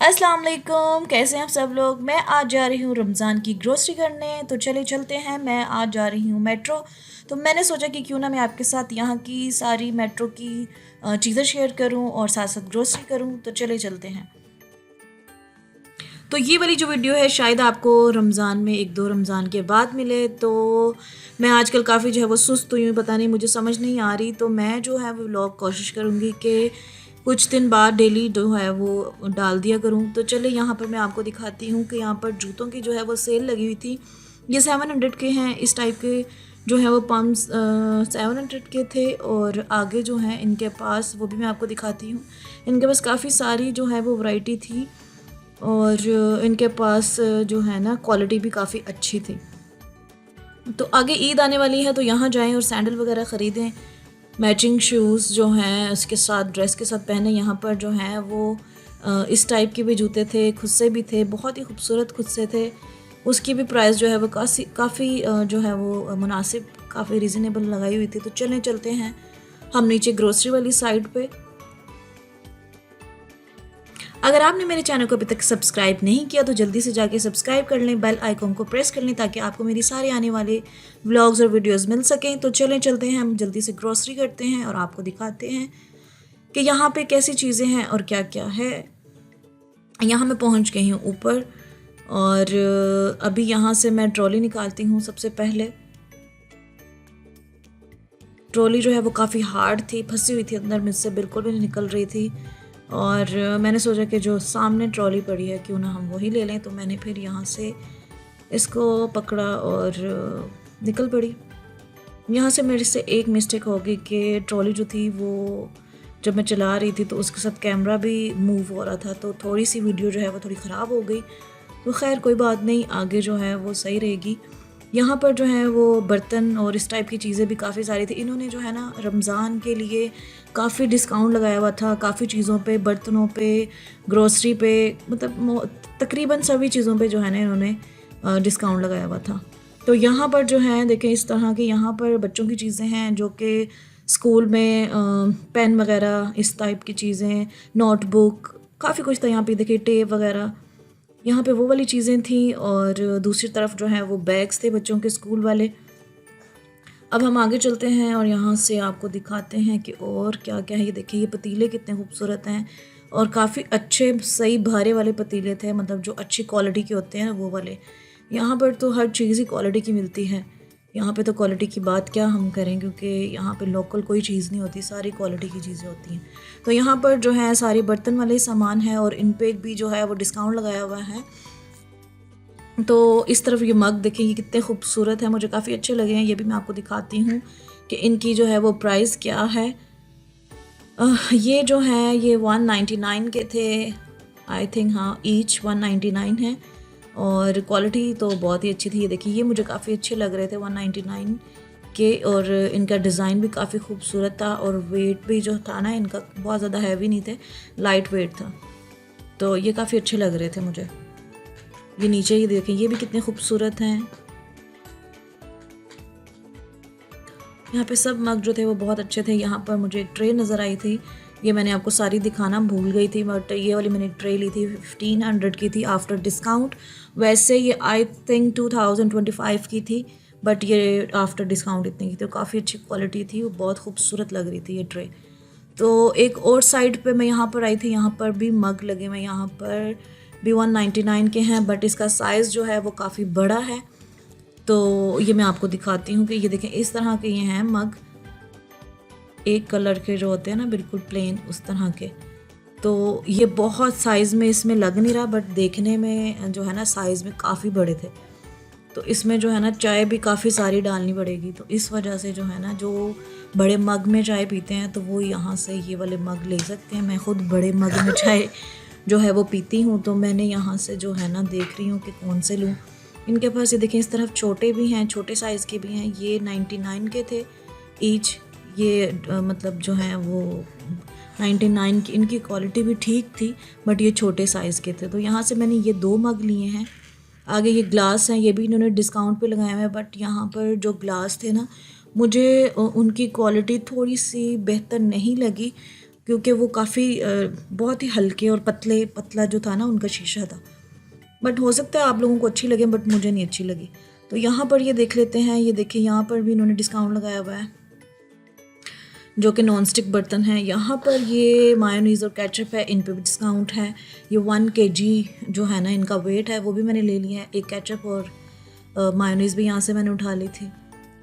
अस्सलाम वालेकुम, कैसे हैं आप सब लोग। मैं आज जा रही हूँ रमज़ान की ग्रोसरी करने, तो चले चलते हैं। मैं आज जा रही हूँ मेट्रो, तो मैंने सोचा कि क्यों ना मैं आपके साथ यहाँ की सारी मेट्रो की चीज़ें शेयर करूँ और साथ साथ ग्रोसरी करूँ। तो चले चलते हैं। तो ये वाली जो वीडियो है शायद आपको रमज़ान में एक दो रमज़ान के बाद मिले। तो मैं आजकल काफ़ी जो है वो सुस्त हुई हूँ, पता नहीं मुझे समझ नहीं आ रही। तो मैं जो है वो व्लॉग कोशिश करूँगी कि कुछ दिन बाद डेली जो है वो डाल दिया करूँ। तो चले यहाँ पर मैं आपको दिखाती हूँ कि यहाँ पर जूतों की जो है वो सेल लगी हुई थी। ये 700 के हैं, इस टाइप के जो है वो पम्प्स 700 के थे। और आगे जो है इनके पास, वो भी मैं आपको दिखाती हूँ, इनके पास काफ़ी सारी जो है वो वैरायटी थी। और इनके पास जो है ना क्वालिटी भी काफ़ी अच्छी थी। तो आगे ईद आने वाली है, तो यहाँ जाएं और सैंडल वगैरह ख़रीदें। मैचिंग शूज़ जो हैं उसके साथ, ड्रेस के साथ पहने। यहाँ पर जो हैं वो इस टाइप के भी जूते थे, खुद से भी थे, बहुत ही खूबसूरत खुद से थे। उसकी भी प्राइस जो है वो काफ़ी जो है वो मुनासिब, काफ़ी रीज़नेबल लगाई हुई थी। तो चलते हैं हम नीचे ग्रोसरी वाली साइड पे। अगर आपने मेरे चैनल को अभी तक सब्सक्राइब नहीं किया तो जल्दी से जाके सब्सक्राइब कर लें, बेल आइकॉन को प्रेस कर लें ताकि आपको मेरी सारे आने वाले व्लॉग्स और वीडियोस मिल सकें। तो चलते हैं, हम जल्दी से ग्रोसरी करते हैं और आपको दिखाते हैं कि यहाँ पे कैसी चीज़ें हैं और क्या क्या है। यहाँ मैं पहुँच गई हूँ ऊपर, और अभी यहाँ से मैं ट्रॉली निकालती हूँ। सबसे पहले ट्रॉली जो है वो काफ़ी हार्ड थी, फंसी हुई थी अंदर, मुझसे बिल्कुल भी नहीं निकल रही थी। और मैंने सोचा कि जो सामने ट्रॉली पड़ी है क्यों ना हम वही ले लें। तो मैंने फिर यहाँ से इसको पकड़ा और निकल पड़ी। यहाँ से मेरे से एक मिस्टेक हो गई कि ट्रॉली जो थी वो जब मैं चला रही थी तो उसके साथ कैमरा भी मूव हो रहा था, तो थोड़ी सी वीडियो जो है वो थोड़ी ख़राब हो गई। तो खैर कोई बात नहीं, आगे जो है वो सही रहेगी। यहाँ पर जो है वो बर्तन और इस टाइप की चीज़ें भी काफ़ी सारी थी। इन्होंने जो है ना रमज़ान के लिए काफ़ी डिस्काउंट लगाया हुआ था, काफ़ी चीज़ों पे, बर्तनों पे, ग्रोसरी पे, मतलब तकरीबन सभी चीज़ों पे जो है ना इन्होंने डिस्काउंट लगाया हुआ था। तो यहाँ पर जो है देखें, इस तरह की यहाँ पर बच्चों की चीज़ें हैं जो कि स्कूल में पेन वगैरह, इस टाइप की चीज़ें, नोटबुक, काफ़ी कुछ था। यहाँ पे देखिए टेप वगैरह, यहाँ पे वो वाली चीज़ें थी। और दूसरी तरफ जो है वो बैग्स थे बच्चों के स्कूल वाले। अब हम आगे चलते हैं और यहाँ से आपको दिखाते हैं कि और क्या क्या है। ये देखिए, ये पतीले कितने खूबसूरत हैं और काफ़ी अच्छे, सही भारे वाले पतीले थे, मतलब जो अच्छी क्वालिटी के होते हैं वो वाले। यहाँ पर तो हर चीज़ ही क्वालिटी की मिलती है। यहाँ पे तो क्वालिटी की बात क्या हम करें, क्योंकि यहाँ पे लोकल कोई चीज़ नहीं होती, सारी क्वालिटी की चीज़ें होती हैं। तो यहाँ पर जो है सारे बर्तन वाले सामान है और इन पे भी जो है वो डिस्काउंट लगाया हुआ है। तो इस तरफ ये मग देखें, ये कितने खूबसूरत हैं, मुझे काफ़ी अच्छे लगे हैं। ये भी मैं आपको दिखाती हूँ कि इनकी जो है वो प्राइस क्या है। ये जो है ये 199 के थे आई थिंक, हाँ, ईच 199 है। और क्वालिटी तो बहुत ही अच्छी थी। ये देखिए, ये मुझे काफ़ी अच्छे लग रहे थे 199 के। और इनका डिज़ाइन भी काफ़ी खूबसूरत था और वेट भी जो था ना इनका बहुत ज़्यादा हैवी नहीं थे, लाइट वेट था। तो ये काफ़ी अच्छे लग रहे थे मुझे। ये नीचे ही देखें, ये भी कितने खूबसूरत हैं। यहाँ पे सब मग जो थे वो बहुत अच्छे थे। यहाँ पर मुझे एक ट्रे नज़र आई थी, ये मैंने आपको सारी दिखाना भूल गई थी, बट ये वाली मैंने ट्रे ली थी, 1500 की थी आफ्टर डिस्काउंट। वैसे ये आई थिंक 2025 की थी, बट ये आफ्टर डिस्काउंट इतनी की थी। तो काफ़ी अच्छी क्वालिटी थी, वो बहुत खूबसूरत लग रही थी ये ट्रे। तो एक और साइड पे मैं यहाँ पर आई थी, यहाँ पर भी मग लगे हुए, यहाँ पर भी 199 के हैं, बट इसका साइज़ जो है वो काफ़ी बड़ा है। तो ये मैं आपको दिखाती हूँ कि ये देखें, इस तरह के ये हैं मग, एक कलर के जो होते हैं ना बिल्कुल प्लेन, उस तरह के। तो ये बहुत साइज़ में इसमें लग नहीं रहा, बट देखने में जो है ना साइज़ में काफ़ी बड़े थे। तो इसमें जो है ना चाय भी काफ़ी सारी डालनी पड़ेगी, तो इस वजह से जो है ना जो बड़े मग में चाय पीते हैं तो वो यहाँ से ये वाले मग ले सकते हैं। मैं ख़ुद बड़े मग में चाय जो है वो पीती हूँ, तो मैंने यहाँ से जो है ना देख रही हूँ कि कौन से लूँ। इनके पास ये देखें, इस तरफ छोटे भी हैं, छोटे साइज़ के भी हैं। ये 99 के थे ईच। ये मतलब जो हैं वो 99 की, इनकी क्वालिटी भी ठीक थी, बट ये छोटे साइज़ के थे। तो यहाँ से मैंने ये 2 मग लिए हैं। आगे ये ग्लास हैं, ये भी इन्होंने डिस्काउंट पे लगाए हुए हैं, बट यहाँ पर जो ग्लास थे ना मुझे उनकी क्वालिटी थोड़ी सी बेहतर नहीं लगी, क्योंकि वो काफ़ी बहुत ही हल्के और पतला जो था ना उनका शीशा था। बट हो सकता है आप लोगों को अच्छी लगे, बट मुझे नहीं अच्छी लगी। तो यहाँ पर ये देख लेते हैं, ये देखिए यहाँ पर भी इन्होंने डिस्काउंट लगाया हुआ है जो कि नॉन स्टिक बर्तन है। यहाँ पर ये मायोनीज़ और केचप है, इन पे भी डिस्काउंट है। ये 1 kg जो है ना इनका वेट है वो भी मैंने ले लिया है। एक केचप और मायोनीज़ भी यहाँ से मैंने उठा ली थी।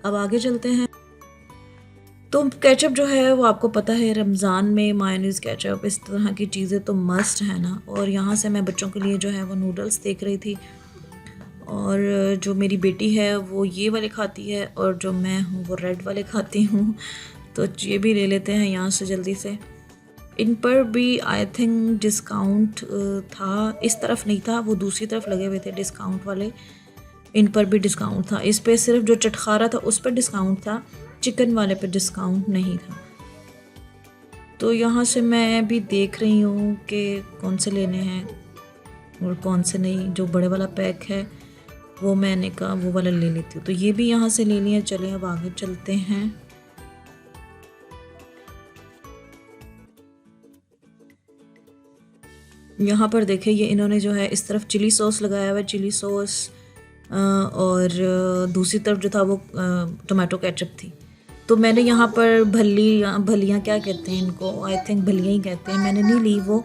अब आगे चलते हैं। तो केचप जो है वो आपको पता है रमज़ान में मायोनीज़ केचप इस तरह की चीज़ें तो मस्ट है ना। और यहाँ से मैं बच्चों के लिए जो है वो नूडल्स देख रही थी, और जो मेरी बेटी है वो ये वाले खाती है और जो मैं हूँ वो रेड वाले खाती हूँ। तो ये भी ले लेते हैं यहाँ से जल्दी से। इन पर भी आई थिंक डिस्काउंट था, इस तरफ नहीं था, वो दूसरी तरफ लगे हुए थे डिस्काउंट वाले। इन पर भी डिस्काउंट था। इस पे सिर्फ जो चटखारा था उस पर डिस्काउंट था, चिकन वाले पे डिस्काउंट नहीं था। तो यहाँ से मैं भी देख रही हूँ कि कौन से लेने हैं और कौन से नहीं। जो बड़े वाला पैक है वो मैंने कहा वो वाला ले लेती हूँ, तो ये भी यहाँ से ले लिया। चले अब आगे चलते हैं। यहाँ पर देखें, ये इन्होंने जो है इस तरफ चिली सॉस लगाया हुआ है, चिली सॉस, और दूसरी तरफ जो था वो टोमेटो केचप थी। तो मैंने यहाँ पर भलियाँ क्या कहते हैं इनको, आई थिंक भलियाँ ही कहते हैं, मैंने नहीं ली वो।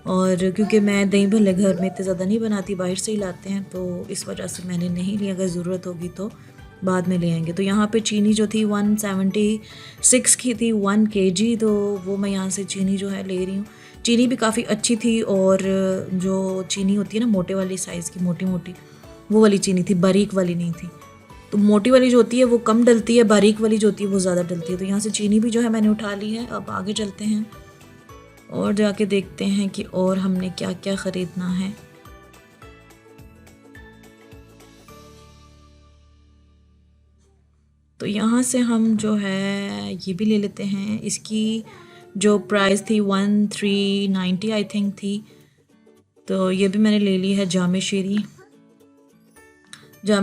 और क्योंकि मैं दही भल्ले घर में इतने ज़्यादा नहीं बनाती, बाहर से ही लाते हैं, तो इस वजह से मैंने नहीं ली। अगर ज़रूरत होगी तो बाद में ले आएंगे। तो यहाँ पे चीनी जो थी 176 की थी 1 kg, तो वो मैं यहाँ से चीनी जो है ले रही हूँ। चीनी भी काफ़ी अच्छी थी, और जो चीनी होती है ना मोटे वाली साइज़ की, मोटी मोटी, वो वाली चीनी थी, बारीक वाली नहीं थी। तो मोटी वाली जो होती है वो कम डलती है, बारीक वाली जो होती है वो ज़्यादा डलती है। तो यहाँ से चीनी भी जो है मैंने उठा ली है। अब आगे चलते हैं और जाके देखते हैं कि और हमने क्या क्या ख़रीदना है। तो यहाँ से हम जो है ये भी ले लेते हैं। इसकी जो प्राइस थी 1390 आई थिंक थी, तो ये भी मैंने ले ली है। जामे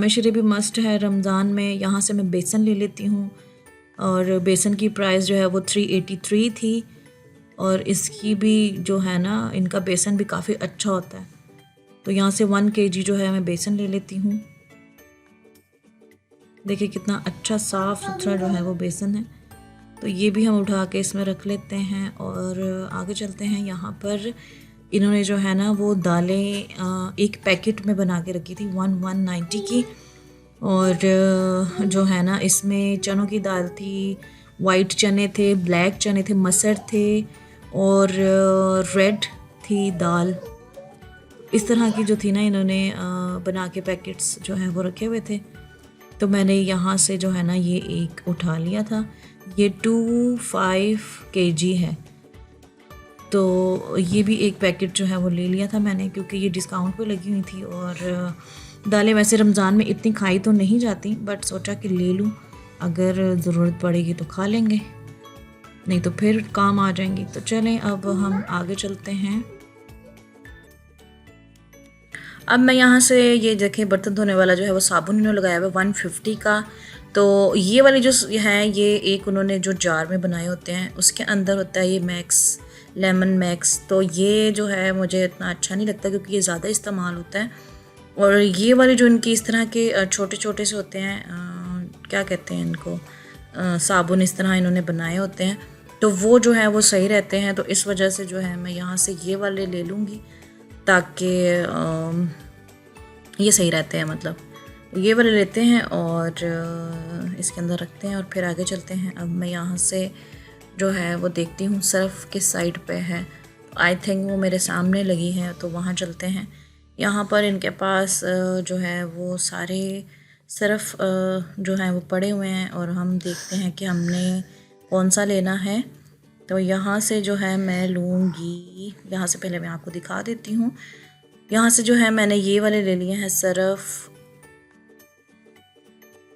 शीरी भी मस्ट है रमज़ान में। यहाँ से मैं बेसन ले लेती हूँ, और बेसन की प्राइस जो है वो 383 थी, और इसकी भी जो है ना इनका बेसन भी काफ़ी अच्छा होता है। तो यहाँ से 1 kg जो है मैं बेसन ले लेती हूँ। देखिए कितना अच्छा साफ़ सुथरा जो है वो बेसन है। तो ये भी हम उठा के इसमें रख लेते हैं और आगे चलते हैं। यहाँ पर इन्होंने जो है ना वो दालें एक पैकेट में बना के रखी थी 190 की, और जो है ना इसमें चनों की दाल थी, वाइट चने थे, ब्लैक चने थे, मसर थे, और रेड थी दाल। इस तरह की जो थी ना इन्होंने बना के पैकेट्स जो है वो रखे हुए थे। तो मैंने यहाँ से जो है ना ये एक उठा लिया था। ये 25 kg है, तो ये भी एक पैकेट जो है वो ले लिया था मैंने, क्योंकि ये डिस्काउंट पे लगी हुई थी। और दालें वैसे रमज़ान में इतनी खाई तो नहीं जाती, बट सोचा कि ले लूँ, अगर ज़रूरत पड़ेगी तो खा लेंगे, नहीं तो फिर काम आ जाएंगी। तो चलें अब हम आगे चलते हैं। अब मैं यहाँ से ये देखें बर्तन धोने वाला जो है वो साबुन इन्होंने लगाया हुआ है 150 का। तो ये वाली जो है ये एक उन्होंने जो जार में बनाए होते हैं उसके अंदर होता है ये मैक्स, लेमन मैक्स। तो ये जो है मुझे इतना अच्छा नहीं लगता क्योंकि ये ज़्यादा इस्तेमाल होता है। और ये वाले जो इनकी इस तरह के छोटे छोटे से होते हैं, क्या कहते हैं इनको, साबुन इस तरह इन्होंने बनाए होते हैं, तो वो जो है वो सही रहते हैं। तो इस वजह से जो है मैं यहाँ से ये वाले ले लूँगी, ताकि ये सही रहते हैं, मतलब ये वाले लेते हैं और इसके अंदर रखते हैं और फिर आगे चलते हैं। अब मैं यहाँ से जो है वो देखती हूँ सर्फ किस साइड पे है, आई थिंक वो मेरे सामने लगी है, तो वहाँ चलते हैं। यहाँ पर इनके पास जो है वो सारे सर्फ जो हैं वो पड़े हुए हैं, और हम देखते हैं कि हमने कौन सा लेना है। तो यहाँ से जो है मैं लूँगी, यहाँ से पहले मैं आपको दिखा देती हूँ। यहाँ से जो है मैंने ये वाले ले लिए हैं सर्फ।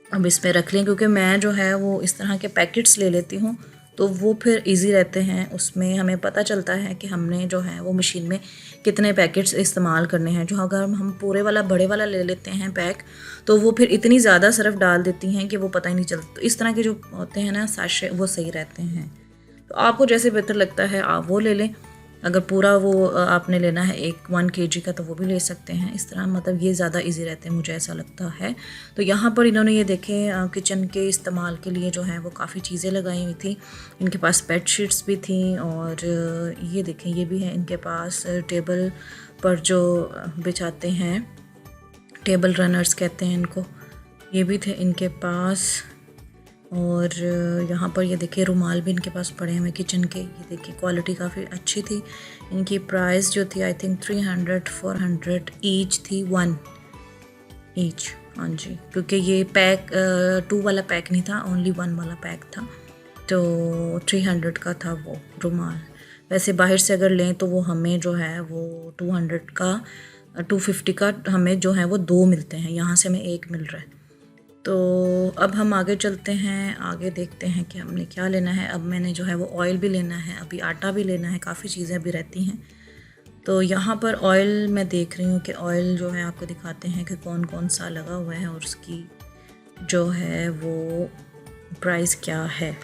अब इसमें रख लें, क्योंकि मैं जो है वो इस तरह के पैकेट्स ले लेती हूँ, तो वो फिर इजी रहते हैं, उसमें हमें पता चलता है कि हमने जो है वो मशीन में कितने पैकेट्स इस्तेमाल करने हैं। जो अगर हम पूरे वाला बड़े वाला ले लेते हैं पैक, तो वो फिर इतनी ज़्यादा सर्फ डाल देती हैं कि वो पता ही नहीं चलता। तो इस तरह के जो होते हैं ना साशे, वो सही रहते हैं। तो आपको जैसे बेहतर लगता है आप वो ले लें। अगर पूरा वो आपने लेना है 1 kg का तो वो भी ले सकते हैं। इस तरह मतलब ये ज़्यादा इजी रहते हैं, मुझे ऐसा लगता है। तो यहाँ पर इन्होंने ये देखें किचन के इस्तेमाल के लिए जो है वो काफ़ी चीज़ें लगाई हुई थी। इनके पास बेड शीट्स भी थी और ये देखें ये भी है इनके पास टेबल पर जो बिछाते हैं, टेबल रनर्स कहते हैं इनको, ये भी थे इनके पास। और यहाँ पर ये देखिए रुमाल भी इनके पास पड़े हुए किचन के। ये देखिए क्वालिटी काफ़ी अच्छी थी। इनकी प्राइस जो थी आई थिंक 300-400 ईच थी, 1 ईच। हाँ जी, क्योंकि ये पैक 2 वाला पैक नहीं था, ओनली 1 वाला पैक था, तो 300 का था वो रुमाल। वैसे बाहर से अगर लें तो वो हमें जो है वो 200 का 250 का हमें जो है वो 2 मिलते हैं, यहाँ से हमें 1 मिल रहा है। तो अब हम आगे चलते हैं, आगे देखते हैं कि हमने क्या लेना है। अब मैंने जो है वो ऑयल भी लेना है, अभी आटा भी लेना है, काफ़ी चीज़ें अभी रहती हैं। तो यहाँ पर ऑयल मैं देख रही हूँ कि ऑयल जो है आपको दिखाते हैं कि कौन कौन सा लगा हुआ है और उसकी जो है वो प्राइस क्या है।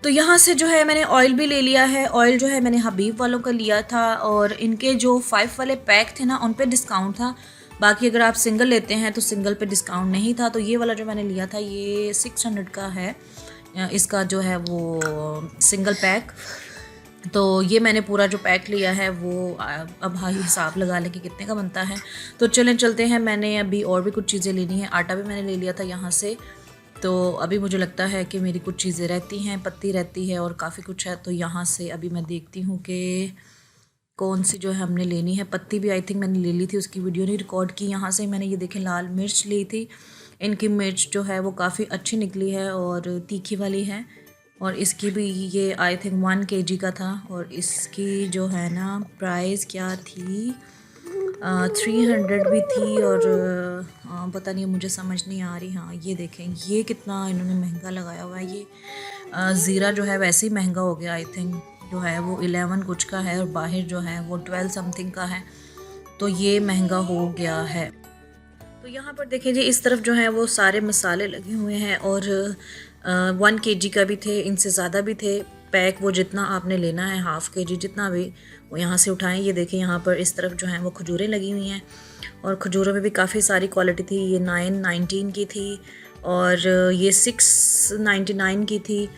तो यहाँ से जो है मैंने ऑयल भी ले लिया है। ऑयल जो है मैंने हबीब वालों का लिया था और इनके जो 5 वाले पैक थे ना उन पे डिस्काउंट था। बाकी अगर आप सिंगल लेते हैं तो सिंगल पे डिस्काउंट नहीं था। तो ये वाला जो मैंने लिया था ये 600 का है, इसका जो है वो सिंगल पैक। तो ये मैंने पूरा जो पैक लिया है वो अब हाई हिसाब लगा लें कि कितने का बनता है। तो चलें चलते हैं, मैंने अभी और भी कुछ चीज़ें लेनी है। आटा भी मैंने ले लिया था यहाँ से। तो अभी मुझे लगता है कि मेरी कुछ चीज़ें रहती हैं, पत्ती रहती है और काफ़ी कुछ है। तो यहाँ से अभी मैं देखती हूँ कि कौन सी जो है हमने लेनी है। पत्ती भी आई थिंक मैंने ले ली थी, उसकी वीडियो नहीं रिकॉर्ड की। यहाँ से मैंने ये देखें लाल मिर्च ली थी। इनकी मिर्च जो है वो काफ़ी अच्छी निकली है और तीखी वाली है। और इसकी भी ये आई थिंक 1 kg का था और इसकी जो है ना प्राइस क्या थी, 300 भी थी और पता नहीं मुझे समझ नहीं आ रही। हाँ ये देखें ये कितना इन्होंने महंगा लगाया हुआ है। ये ज़ीरा जो है वैसे ही महंगा हो गया, आई थिंक जो है वो 11 कुछ का है और बाहर जो है वो 12 समथिंग का है। तो ये महंगा हो गया है। तो यहाँ पर देखिए जी इस तरफ जो है वो सारे मसाले लगे हुए हैं और 1 kg का भी थे, इनसे ज़्यादा भी थे पैक। वो जितना आपने लेना है 1/2 kg जितना भी वो यहाँ से उठाएं। ये देखें यहाँ पर इस तरफ जो है वो खजूरें लगी हुई हैं और खजूरों में भी काफ़ी सारी क्वालिटी थी। ये 919 की थी और ये 699 की थी।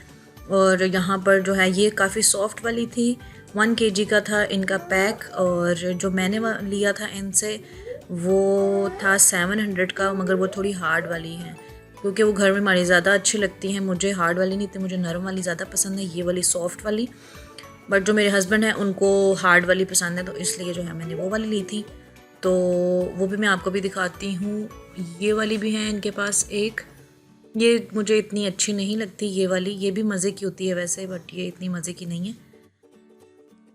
और यहाँ पर जो है ये काफ़ी सॉफ्ट वाली थी, 1 kg का था इनका पैक। और जो मैंने लिया था इनसे वो था 700 का, मगर वो थोड़ी हार्ड वाली है क्योंकि वो घर में हमारी ज़्यादा अच्छी लगती हैं। मुझे हार्ड वाली नहीं थी, मुझे नरम वाली ज़्यादा पसंद है, ये वाली सॉफ्ट वाली। बट जो मेरे हस्बैंड हैं उनको हार्ड वाली पसंद है, तो इसलिए जो है मैंने वो वाली ली थी। तो वो भी मैं आपको भी दिखाती हूँ। ये वाली भी है इनके पास एक, ये मुझे इतनी अच्छी नहीं लगती ये वाली। ये भी मज़े की होती है वैसे, बट ये इतनी मज़े की नहीं है।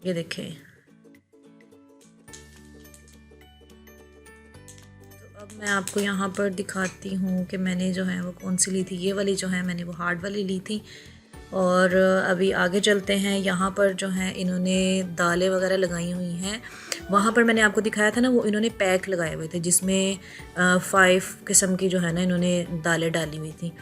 ये देखें, तो अब मैं आपको यहाँ पर दिखाती हूँ कि मैंने जो है वो कौन सी ली थी। ये वाली जो है मैंने वो हार्ड वाली ली थी। और अभी आगे चलते हैं। यहाँ पर जो है इन्होंने दालें वगैरह लगाई हुई हैं। वहाँ पर मैंने आपको दिखाया था ना वो इन्होंने पैक लगाए हुए थे जिसमें 5 किस्म की जो है ना इन्होंने दालें डाली हुई थी।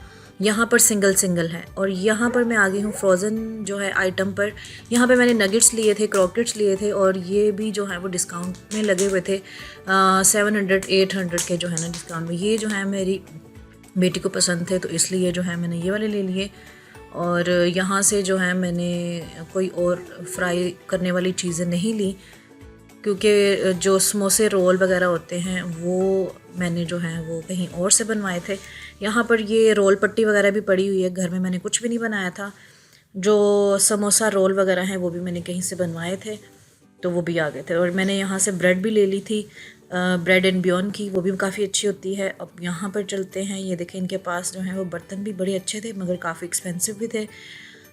यहाँ पर सिंगल सिंगल है। और यहाँ पर मैं आ गई हूँ फ्रोज़न जो है आइटम पर। यहाँ पे मैंने नगेट्स लिए थे, क्रॉकेट्स लिए थे और ये भी जो है वो डिस्काउंट में लगे हुए थे। 700-800 के जो है ना डिस्काउंट में। ये जो है मेरी बेटी को पसंद थे तो इसलिए जो है मैंने ये वाले ले लिए। और यहाँ से जो है मैंने कोई और फ्राई करने वाली चीज़ें नहीं ली क्योंकि जो समोसे रोल वगैरह होते हैं वो मैंने जो है वो कहीं और से बनवाए थे। यहाँ पर ये रोल पट्टी वगैरह भी पड़ी हुई है, घर में मैंने कुछ भी नहीं बनाया था। जो समोसा रोल वगैरह हैं वो भी मैंने कहीं से बनवाए थे, तो वो भी आ गए थे। और मैंने यहाँ से ब्रेड भी ले ली थी, ब्रेड एंड बियॉन की, वो भी काफ़ी अच्छी होती है। अब यहाँ पर चलते हैं। ये देखें इनके पास जो है वो बर्तन भी बड़े अच्छे थे मगर काफ़ी एक्सपेंसिव भी थे।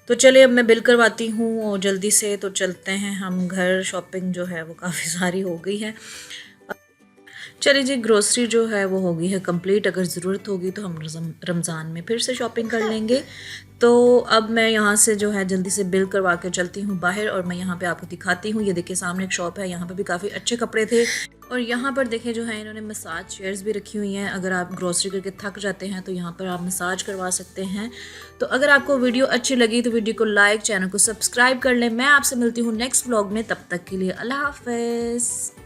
तो चलिए अब मैं बिल करवाती हूँ और जल्दी से तो चलते हैं हम घर। शॉपिंग जो है वो काफ़ी सारी हो गई है। चलिए जी, ग्रोसरी जो है वो हो गई है कंप्लीट। अगर ज़रूरत होगी तो हम रमज़ान में फिर से शॉपिंग कर लेंगे। तो अब मैं यहाँ से जो है जल्दी से बिल करवा के चलती हूँ बाहर, और मैं यहाँ पे आपको दिखाती हूँ। ये देखिए सामने एक शॉप है, यहाँ पे भी काफ़ी अच्छे कपड़े थे। और यहाँ पर देखें जो है इन्होंने मसाज चेयर्स भी रखी हुई हैं। अगर आप ग्रोसरी करके थक जाते हैं तो यहाँ पर आप मसाज करवा सकते हैं। तो अगर आपको वीडियो अच्छी लगी तो वीडियो को लाइक, चैनल को सब्सक्राइब कर लें। मैं आपसे मिलती हूँ नेक्स्ट व्लॉग में, तब तक के लिए अल्लाह हाफ़िज़।